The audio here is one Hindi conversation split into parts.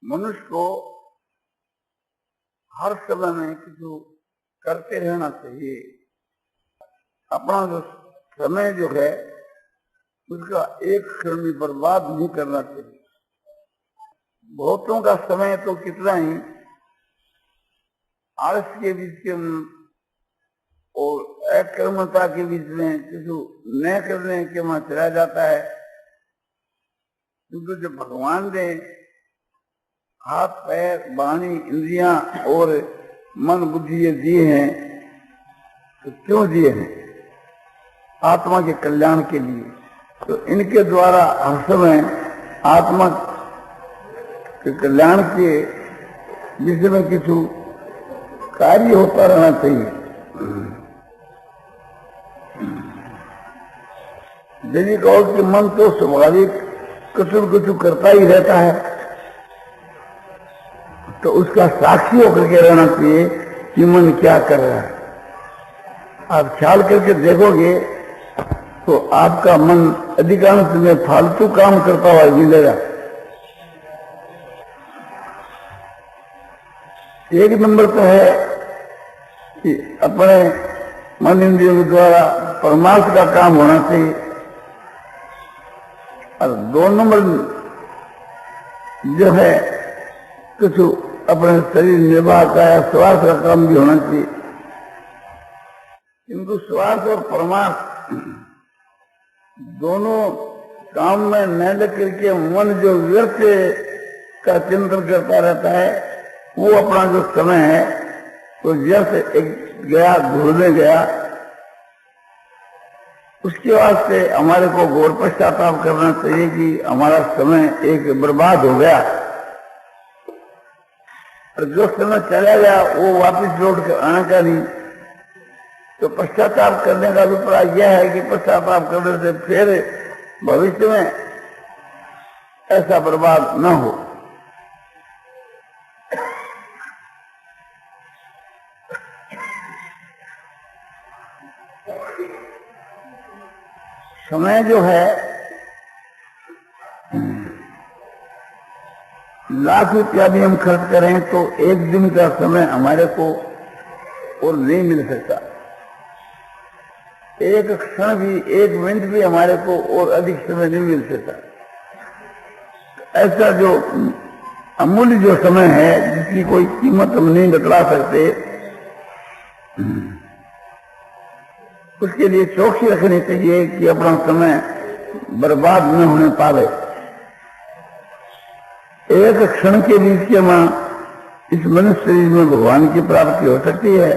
मनुष्य को हर समय में कुछ करते रहना चाहिए। अपना जो समय जो है उसका एक क्षण भी बर्बाद नहीं करना चाहिए। बहुतों का समय तो कितना ही आलस के बीच के और अकर्मता के बीच में किसी न करने के वहां चला जाता है। क्योंकि जो भगवान ने हाथ पैर वाणी इंद्रियां और मन बुद्धि ये दिए हैं तो क्यों दिए हैं? आत्मा के कल्याण के लिए। तो इनके द्वारा हर समय आत्मा के कल्याण के विषय में किसी कार्य होता रहना चाहिए। यदि कहो कि मन तो स्वाभाविक कुछ करता ही रहता है तो उसका साक्षी होकर के रहना चाहिए कि मन क्या कर रहा है। आप ख्याल करके देखोगे तो आपका मन अधिकांश में फालतू काम करता हुआ मिलेगा। एक नंबर तो है कि अपने मन इंद्रियों के द्वारा परमार्थ का काम होना चाहिए, और 2 नंबर जो है कुछ अपने शरीर निर्वाह का या स्वार्थ का काम भी होना चाहिए। किंतु स्वार्थ और परमार्थ दोनों काम में न लग करके मन जो व्यर्थ का चिंतन करता रहता है वो अपना जो समय है तो व्यर्थ एक गया घूरने गया। उसके वास्ते हमारे को घोर पश्चाताप करना चाहिए कि हमारा समय एक बर्बाद हो गया, और जो समय चला गया वो वापस लौट कर आने का नहीं। तो पश्चाताप करने का अभिप्राय यह है कि पश्चाताप करने से फिर भविष्य में ऐसा बर्बाद न हो। समय जो है लाख रुपया भी हम खर्च करें तो एक दिन का समय हमारे को और नहीं मिल सकता। एक क्षण भी, एक मिनट भी हमारे को और अधिक समय नहीं मिल सकता। ऐसा जो अमूल्य जो समय है जिसकी कोई कीमत हम नहीं बतला सकते, उसके लिए चौकसी रखनी चाहिए कि अपना समय बर्बाद न होने पावे। एक क्षण के बीच के मां इस मनुष्य शरीर में भगवान की प्राप्ति हो सकती है,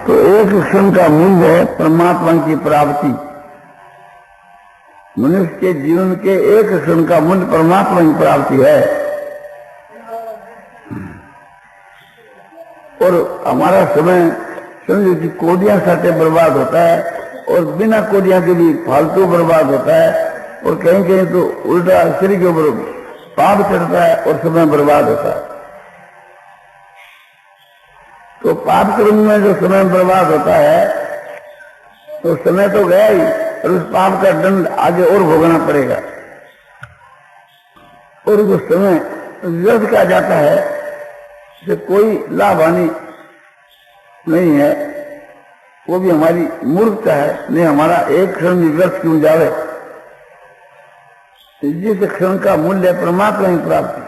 तो एक क्षण का मूल्य है परमात्मा की प्राप्ति। मनुष्य के जीवन के एक क्षण का मूल्य परमात्मा की प्राप्ति है। और हमारा समय समझो कि कोडियां साथे बर्बाद होता है और बिना कोडियां के भी फालतू बर्बाद होता है, और कहीं कहीं तो उल्टा शरीर के ऊपर पाप चढ़ता है और समय बर्बाद होता है। तो पाप कर्म में जो समय बर्बाद होता है तो समय तो गया ही, और उस पाप का दंड आगे और भोगना पड़ेगा। और जो समय व्यर्थ का जाता है से कोई लाभ हानि नहीं है, वो भी हमारी मूर्खता है। नहीं, हमारा एक क्षण भी व्यर्थ क्यों जावे? जिस क्षण का मूल्य परमात्मा की प्राप्ति।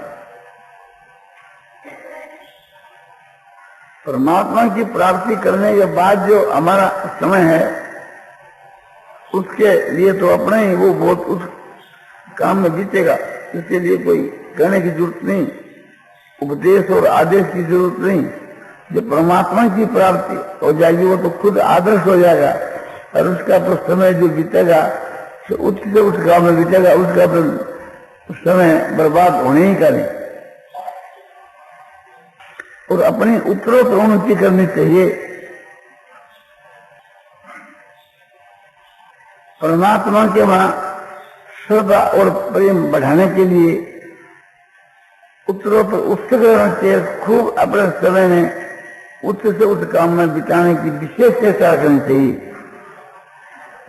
परमात्मा की प्राप्ति करने के बाद जो हमारा समय है उसके लिए तो अपने ही वो बहुत उस काम में बीतेगा। इसके लिए कोई कहने की जरूरत नहीं, उपदेश और आदेश की जरूरत नहीं। जब परमात्मा की प्राप्ति हो जाएगी वो तो खुद आदर्श हो जाएगा, और उसका तो समय जो बीतेगा तो उच्च से उच्च काम में बीतेगा, उसका तो समय बर्बाद होने ही का नहीं। और अपनी उत्तरोत्तर उन्नति करनी चाहिए। परमात्मा के वहां श्रद्धा और प्रेम बढ़ाने के लिए उत्तरोत्तर उत्सुक रहना चाहिए। खूब अपने समय में उच्च से उच्च काम में बिताने की विशेष चेष्टा करनी चाहिए।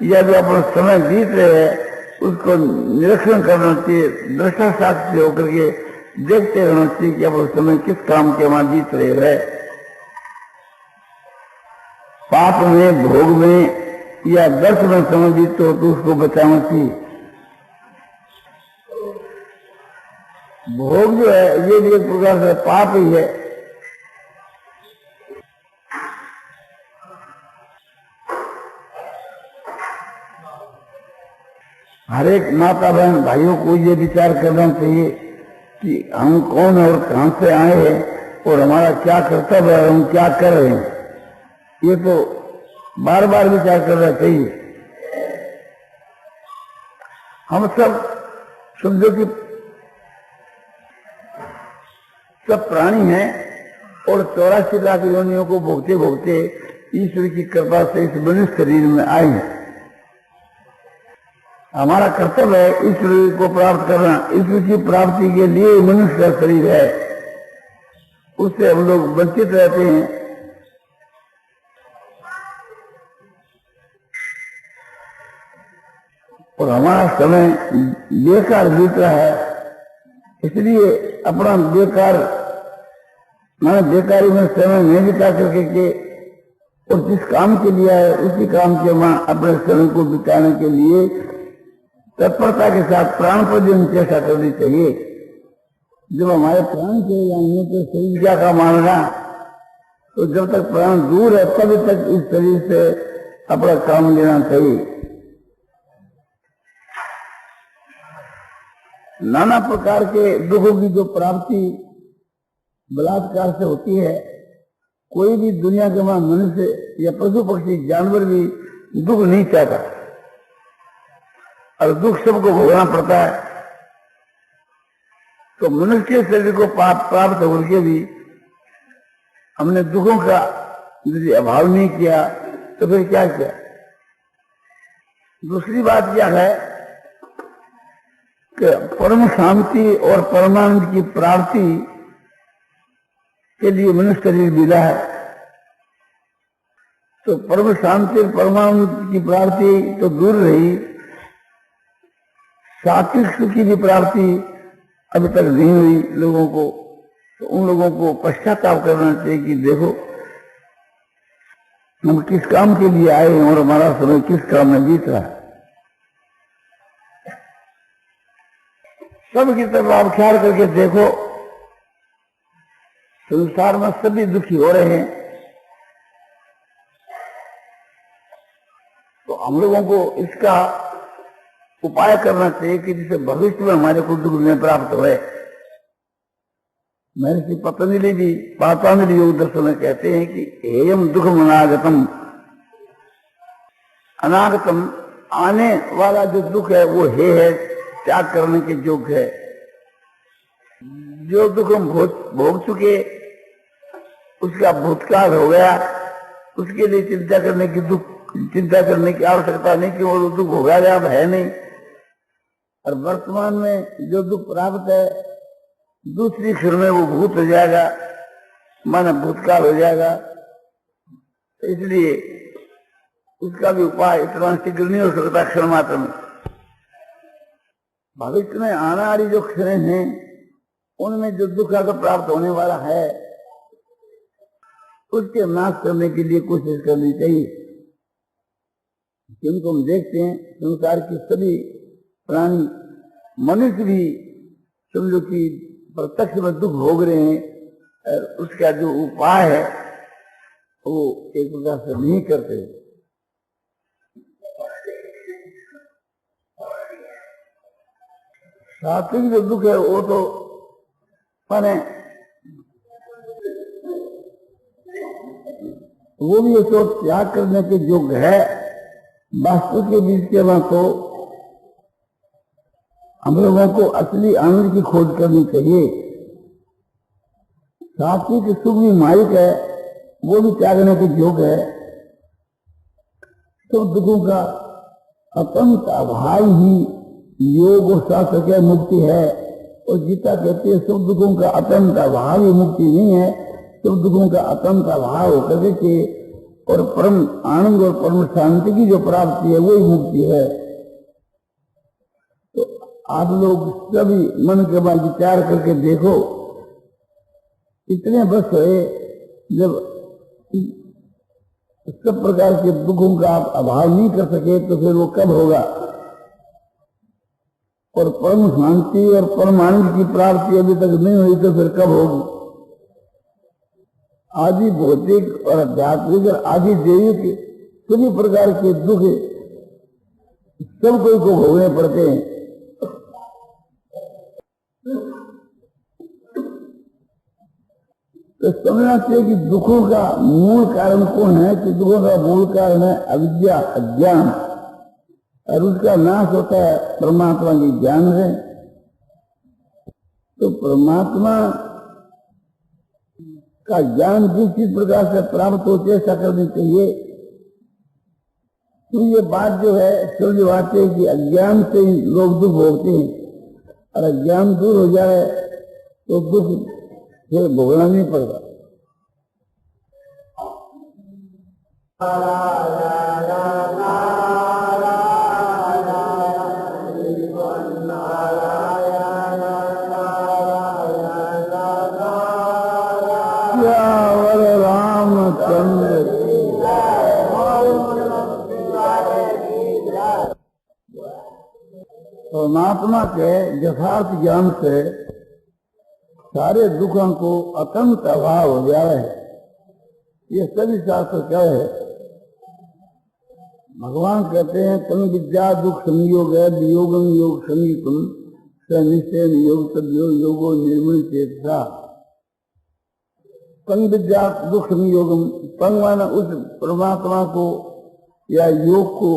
या जो अपना समय बीत रहे हैं उसको निरीक्षण करना चाहिए, दृष्टा साक्षी होकर के देखते रहना चाहिए कि अब उस समय किस काम के वहां जीत रहे है, पाप में, भोग में या दर्श में समय बीत हो तो उसको बचाना चाहिए। भोग जो है ये भी एक प्रकार से पाप ही है। हर एक माता बहन भाइयों को ये विचार करना चाहिए कि हम कौन है और कहां से आए हैं और हमारा क्या कर्तव्य है, हम क्या कर रहे हैं, ये तो बार बार विचार करना चाहिए। हम सब समझो कि सब प्राणी हैं और 84 लाख योनियों को भोगते भोगते ईश्वर की कृपा से इस मनुष्य शरीर में आए हैं। हमारा कर्तव्य है ईश्वर को प्राप्त करना। ईश्वर की प्राप्ति के लिए मनुष्य का शरीर है, उससे हम लोग वंचित रहते हैं। और हमारा समय बेकार बीत रहा है, इसलिए अपना बेकार मैंने बेकारी में समय नहीं बिता करके के और जिस काम के लिए है उसी काम के वहां अपने समय को बिताने के लिए तत्परता के साथ प्राण पर भी चेष्टा करनी चाहिए। जब हमारे प्राण के जाएंगे तो शरीर क्या का मानना, तो जब तक प्राण दूर है तभी तक इस शरीर से अपना काम लेना चाहिए। नाना प्रकार के दुखों की जो प्राप्ति बलात्कार से होती है, कोई भी दुनिया के वहां मनुष्य या पशु पक्षी जानवर भी दुख नहीं चाहता और दुख सबको भोगना पड़ता है। तो मनुष्य के शरीर को प्राप्त होकर भी हमने दुखों का यदि अभाव नहीं किया तो फिर क्या किया। दूसरी बात क्या है कि परम शांति और परमानंद की प्राप्ति के लिए मनुष्य शरीर मिला है। तो परम शांति और परमानंद की प्राप्ति तो दूर रही, सात्विक सुख की भी प्राप्ति अभी तक नहीं हुई लोगों को। तो उन लोगों को पश्चाताप करना चाहिए कि देखो हम किस काम के लिए आए हैं और हमारा समय किस काम में बीत रहा है। सबकी तरफ आप ख्याल करके देखो, संसार में सभी दुखी हो रहे हैं। तो हम लोगों को इसका उपाय करना चाहिए कि जिससे भविष्य में हमारे को दुख में प्राप्त हो। महर्षि पतंजलि भी पातंजलि योग दर्शन में कहते हैं कि हेयम दुखम अनागतम, अनागतम आने वाला जो दुख है वो हे है, त्याग करने के योग्य है। जो दुख हम भोग चुके उसका भूतकाल हो गया, उसके लिए चिंता करने की आवश्यकता नहीं कि वो दुख हो गया अब है नहीं। और वर्तमान में जो दुख प्राप्त है दूसरी क्षण में वो भूत हो जाएगा, माना भूतकाल हो जाएगा। तो इसलिए उसका भी उपाय इतना शीघ्र नहीं हो सकता क्षण मात्र में। भविष्य में आने वाली जो क्षण हैं उनमें जो दुख आगे प्राप्त होने वाला है उसके नाश करने के लिए कोशिश करनी चाहिए। जिनको हम देखते हैं संसार के सभी प्राणी, मनुष्य भी समझो कि प्रत्यक्ष में दुख भोग रहे हैं और उसका जो उपाय है वो एक प्रकार से नहीं करते। सात्विक जो दुख है वो तो माने वो भी तो त्याग करने के योग्य है। वास्तु के बीच के वहां तो हम लोगों को असली आनंद की खोज करनी चाहिए। सात्विक सुख भी मालिक है, वो भी त्यागने के योग्य है। सब दुखों का अत्यंत अभाव ही योग और शास्त्र की मुक्ति है। और गीता कहती है सब दुखों का अत्यंत अभाव ही मुक्ति नहीं है, सब दुखों का अत्यंत अभाव होकर के और परम आनंद और परम शांति की जो प्राप्ति है वही मुक्ति है। आप लोग सभी मन के बाद विचार करके देखो, इतने बस हुए जब सब प्रकार के दुखों का आप अभाव नहीं कर सके तो फिर वो कब होगा? और परम शांति और परमानंद की प्राप्ति अभी तक नहीं हुई तो फिर कब होगी? आदि भौतिक और आध्यात्मिक और आदि जैविक सभी प्रकार के दुख सब कोई को भोगने पड़ते हैं। तो समझना चाहिए कि दुखों का मूल कारण कौन है? कि दुखों का मूल कारण है अविद्या, अज्ञान, और उसका नाश होता है परमात्मा के ज्ञान से। तो परमात्मा का ज्ञान जिस किस प्रकार से प्राप्त हो चेष्टा करनी चाहिए। तो ये बात जो है समझ बात है कि अज्ञान से ही लोग दुख भोगते हैं, और अज्ञान दूर हो जाए तो दुख फिर भोगना नहीं पड़ता। रामचंद्र परमात्मा के यथार्थ ज्ञान से सारे दुखों को अत्यंत अभाव हो गया है। ये सभी शास्त्र क्या है? भगवान कहते हैं तन विद्या दुख संयोग है, वियोगम योग संगीतम स निश्चय योग तद्यो योगो निर्मल चेतसा। तन विद्या दुख संयोगम, तन माना उस परमात्मा को या योग को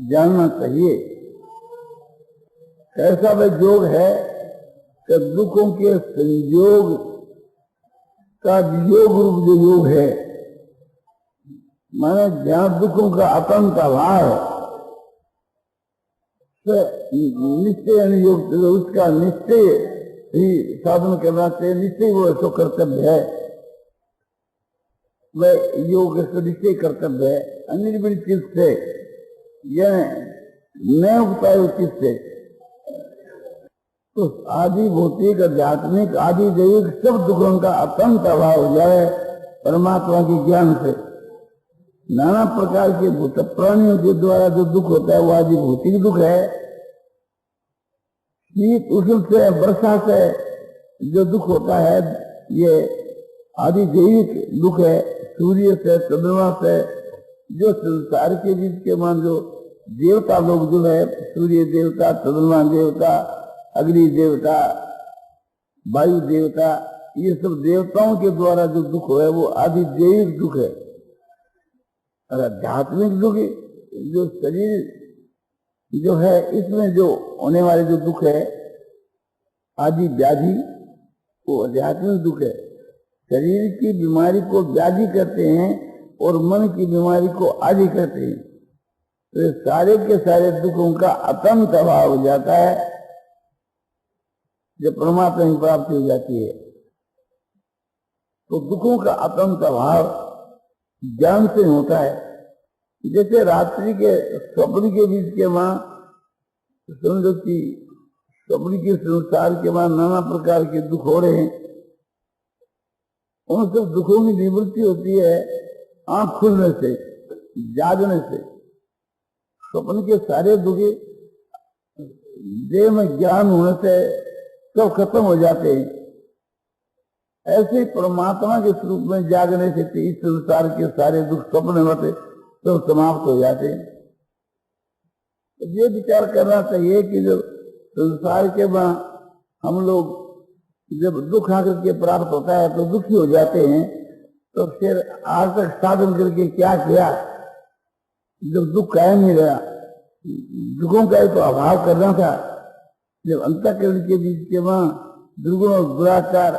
जानना चाहिए। कैसा वह योग है कि दुखों के संयोग का वियोग रूप जो योग है, माने जहाँ दुखों का अत्यंत अभाव निश्चय योग, उसका निश्चय ही साधन करना चाहिए। निश्चय वो ऐसा कर्तव्य है, वह योग निश्चय कर्तव्य है। अनिर्बिल चित्त से यह न उगता चित्त से तो आदि भौतिक, आध्यात्मिक, आदि दैविक सब दुखों का अत्यंत अभाव हो जाए परमात्मा के ज्ञान से। नाना प्रकार के भूत प्राणियों के द्वारा जो दुख होता है वो आदि भौतिक दुख है। शीत उष्ण से, वर्षा से जो दुख होता है ये आदि दैविक दुख है। सूर्य से, चंद्रमा से, जो संसार के बीच के मान जो देवता लोग जो है, सूर्य देवता, चंद्रमा देवता, अग्नि देवता, वायु देवता, ये सब देवताओं के द्वारा जो दुख है वो आदि दैविक दुख है। और आध्यात्मिक दुख जो शरीर जो है इसमें जो होने वाले जो दुख है आदि व्याधि, वो आध्यात्मिक दुख है। शरीर की बीमारी को व्याधि कहते हैं और मन की बीमारी को आदि कहते हैं। तो सारे के सारे दुखों का अत्यंत अभाव हो जाता है जब परमात्मा की प्राप्ति हो जाती है। तो दुखों का अत्यंत अभाव ज्ञान से होता है। जैसे रात्रि के स्वप्न के बीच के वहां समझो कि स्वप्न के संसार के वहां नाना प्रकार के दुख हो रहे हैं, उन सब दुखों की निवृत्ति होती है आंख खुलने से, जागने से। स्वप्न के सारे दुख देह में ज्ञान होने से सब खत्म हो जाते हैं। ऐसे परमात्मा के स्वरूप में जागने से इस संसार के सारे दुख स्वप्न होते सब समाप्त हो जाते हैं। तो ये विचार करना चाहिए कि जब संसार के बाद हम लोग जब दुख आकर के प्राप्त होता है तो दुखी हो जाते हैं, तो फिर आज तक साधन करके क्या किया जब दुख कायम नहीं रहा? दुखों का तो अभाव करना था। जब अंतःकरण के बीच के वहां दुर्गुण और दुराचार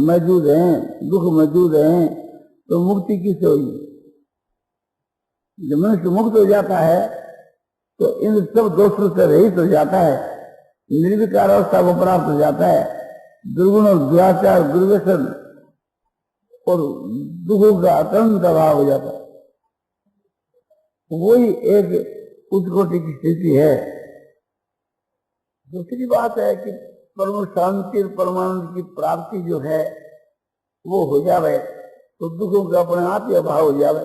मौजूद हैं, दुख मौजूद हैं, तो मुक्ति किससे होगी? जब मनुष्य मुक्त हो जाता है तो इन सब दोषों से रहित हो जाता है, निर्विकार अवस्था को प्राप्त हो जाता है। दुर्गुण और दुराचार, दुर्व्यसन और दुखों का अत्यंत अभाव हो जाता है। वही एक उच्च कोटि की स्थिति है। दूसरी बात है कि परम शांति और परमानंद की प्राप्ति जो है वो हो जावे तो दुखों का अपने आप ही अभाव हो जावे।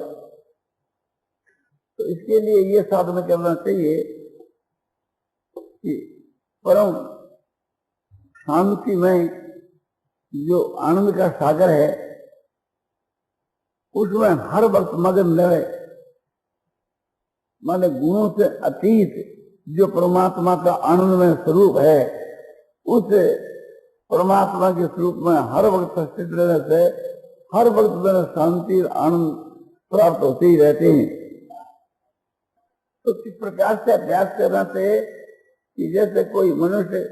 तो इसके लिए ये साधना करना चाहिए कि परम शांति में जो आनंद का सागर है उसमें हर वक्त मगन रहे, माने गुणों से अतीत जो परमात्मा का आनंदमय स्वरूप है उस परमात्मा के स्वरूप में हर वक्त स्थित रहने से हर वक्त में शांति और आनंद प्राप्त होते ही रहते हैं। तो किस प्रकार से अभ्यास करना चाहिए कि जैसे कोई मनुष्य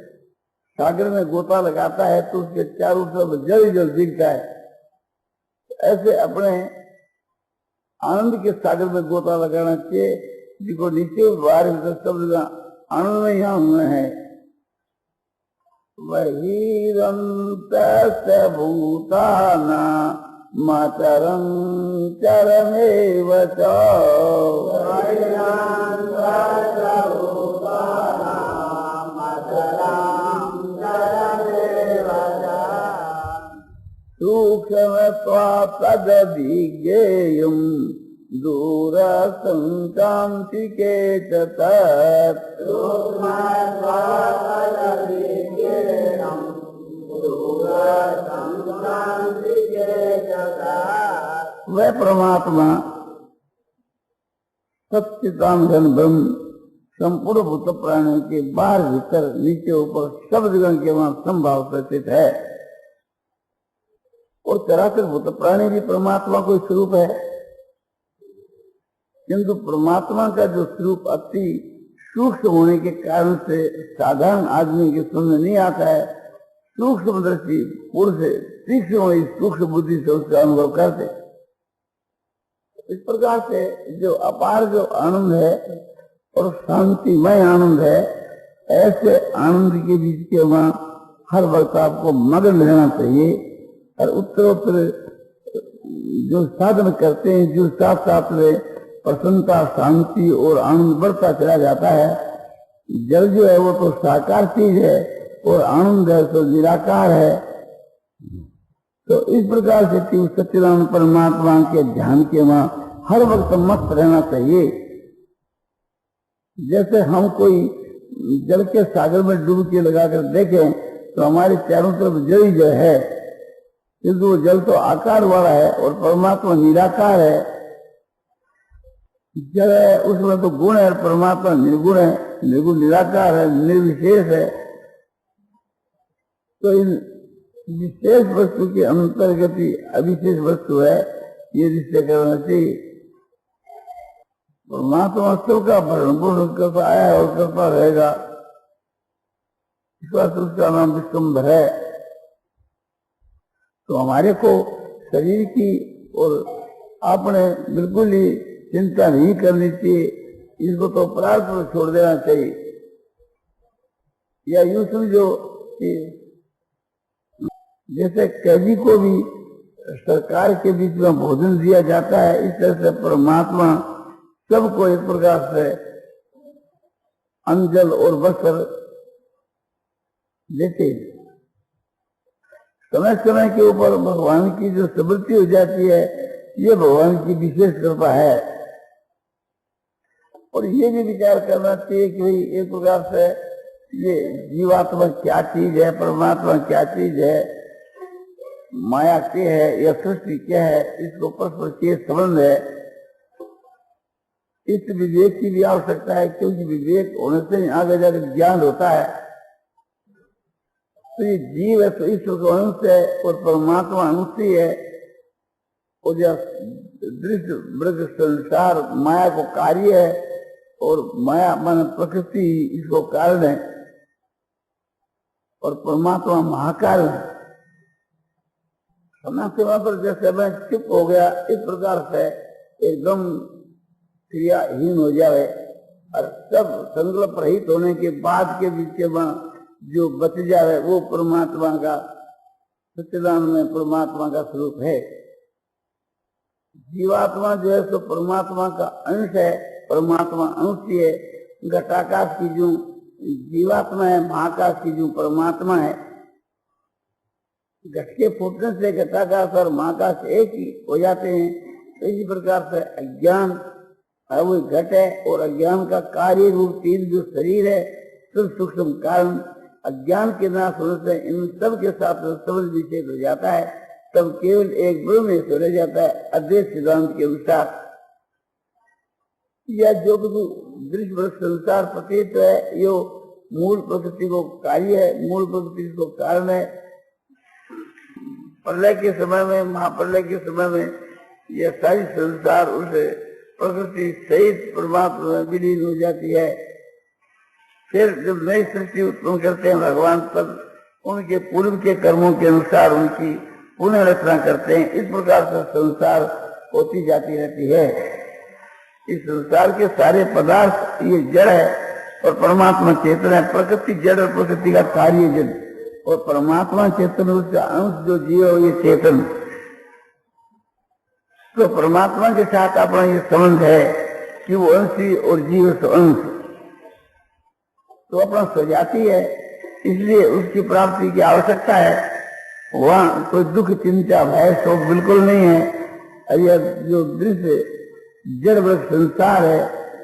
सागर में गोता लगाता है तो उसके चारों तरफ जल जल दिखता है, ऐसे अपने आनंद के सागर में गोता लगाना चाहिए जिसको नीचे बाहर सब जगह आनंद में यहाँ हुए हैं। बहिरंत भूताना मातरं चरमेव च सूक्ष्मत्वात्तदभिज्ञेयं दूरसंक्रान्तिके च तत् वह परमात्मा सच्चिदानंद ब्रह्म संपूर्ण भूत प्राणियों के बाहर भीतर नीचे ऊपर सब जगह के वहां संभाव स्थित है। और चराचर भूत प्राणी भी परमात्मा को स्वरूप है, किंतु परमात्मा का जो स्वरूप अति सूक्ष्म होने के कारण से साधारण आदमी के समझ नहीं आता है। सूक्ष्म दृष्टि पुरुष तीक्ष्ण सूक्ष्म बुद्धि से उसका अनुभव करते। इस प्रकार से जो अपार जो आनंद है और शांतिमय आनंद है, ऐसे आनंद के बीच के वहां हर वक्त आपको मगन रहना चाहिए। और उत्तरोत्तर जो साधन करते हैं, जो साथ साथ में प्रसन्नता शांति और आनंद बढ़ता चला जाता है। जल जो है वो तो साकार चीज है और आनंद है तो निराकार है। तो इस प्रकार से सच्चिदानंद परमात्मा के ध्यान के वहां हर वक्त मस्त रहना चाहिए। जैसे हम कोई जल के सागर में डुबकी लगाकर देखें तो हमारे चारों तरफ जल ही जल है, किंतु वो जल तो आकार वाला है और परमात्मा निराकार है। जल है उसमें तो गुण है, परमात्मा निर्गुण है, निर्गुण निराकार है, निर्विशेष है। तो इन विशेष वस्तु के अंतर्गति अविशेष वस्तु है, ये निश्चय करना चाहिए। परमात्मा सबका भरण पोषण करता आया और करता रहेगा, उसका नाम विश्वम्भर है। तो हमारे को शरीर की और आपने बिल्कुल ही चिंता नहीं करनी चाहिए, इसको तो प्रार्थ में छोड़ देना चाहिए। या यूं समझो कि जैसे कैदी को भी सरकार के बीच में भोजन दिया जाता है, इस तरह से परमात्मा सबको एक प्रकार से अन्न जल और वस्त्र देते। समय समय के ऊपर भगवान की जो समृद्धि हो जाती है, ये भगवान की विशेष कृपा है। और ये भी विचार करना चाहिए कि भाई एक प्रकार से ये जीवात्मा क्या चीज है, परमात्मा क्या चीज है, माया क्या है या सृष्टि क्या है, इसको परस्पर के संबंध है। इस विवेक की भी आवश्यकता है, क्योंकि विवेक होने से आगे जाकर ज्ञान होता है। तो ये जीव है तो ईश्वर का अंश है और परमात्मा अंश ही है। और यह दृश्य मृग संसार माया को कार्य है और माया माने प्रकृति इसको कारण है और परमात्मा महाकारण है। समय समय पर जैसे मैं चुप हो गया, इस प्रकार से एकदम क्रियाहीन हो जाए और सब संकल्प रहित होने के बाद के बीच में जो बच जाए वो परमात्मा का सच्चिदानंद में परमात्मा का स्वरूप है। जीवात्मा जो है तो परमात्मा का अंश है, परमात्मा अंश ही है। घटाकाश की जो जीवात्मा है, महाकाश की जो परमात्मा है, घट के फूटने से घटाकाश और महाकाश एक ही हो जाते हैं। तो इसी प्रकार से अज्ञान वो घट है और अज्ञान का कार्य रूप तीन जो शरीर है, सब सूक्ष्म कारण अज्ञान के नाश होने से इन सब के साथ सबल विच्छेद हो जाता है। तब केवल एक ब्रह्म रह जाता है अद्वैत सिद्धांत के अनुसार। या जो दृश्य संसार प्रतीत है, यो मूल प्रकृति को कार्य है, मूल प्रकृति को कारण है। प्रलय के समय में, महाप्रलय के समय में यह सारी संसार उस प्रकृति सहित परमात्मा में विलीन हो जाती है। फिर जब नई सृष्टि उत्पन्न करते हैं भगवान, तब उनके पूर्व के कर्मों के अनुसार उनकी पुनः रचना करते हैं। इस प्रकार से संसार होती जाती रहती है। इस संसार के सारे पदार्थ ये जड़ है और परमात्मा चेतन है। प्रकृति जड़ और प्रकृति का कार्य जड़ और परमात्मा चेतन, उसका अंश जो जीव है ये चेतन। तो परमात्मा के साथ अपना ये संबंध है कि वो अंशी और जीव अंश तो अपना स्वजाति है, इसलिए उसकी प्राप्ति की आवश्यकता है। वहाँ कोई दुख चिंता भय शोक बिल्कुल नहीं है। यह जो दृश्य जड़ वृक्ष संसार है,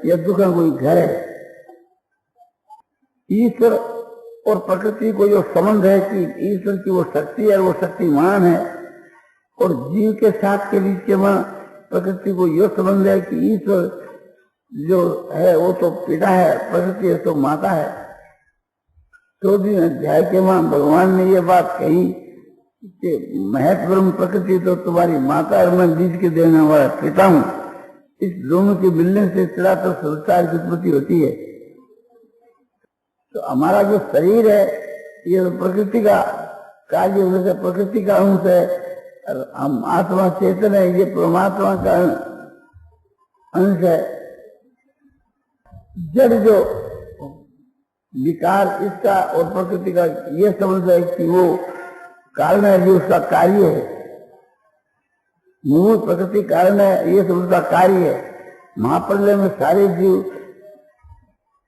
यह दुख का कोई घर है। ईश्वर और प्रकृति को जो संबंध है कि ईश्वर की वो शक्ति है, वो शक्तिमान है, और जीव के साथ के बीच के वहाँ प्रकृति को यह संबंध है कि ईश्वर जो है वो तो पिता है, प्रकृति है तो माता है। 14वें अध्याय के वहाँ भगवान ने ये बात कही कि महत ब्रह्म प्रकृति तो तुम्हारी माता और मैं बीज के देने वाला पिता हूँ। इस दोनों के मिलने से चला तो संसार की उत्पत्ति होती है। तो हमारा जो शरीर है ये प्रकृति का कार्य होने से प्रकृति का अंश है, और हम आत्मा चेतन है, ये परमात्मा का अंश है। जड़ जो विकार इसका और प्रकृति का ये समझ है कि वो कारण है, जो उसका कार्य है। मूल प्रकृति कारण है, ये सब उसका कार्य है। महाप्रलय में सारे जीव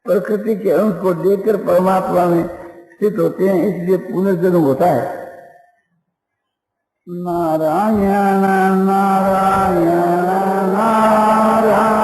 प्रकृति के अंश को देखकर परमात्मा में स्थित होते हैं, इसलिए पुनर्जन्म होता है। नारायण नारायण नारायण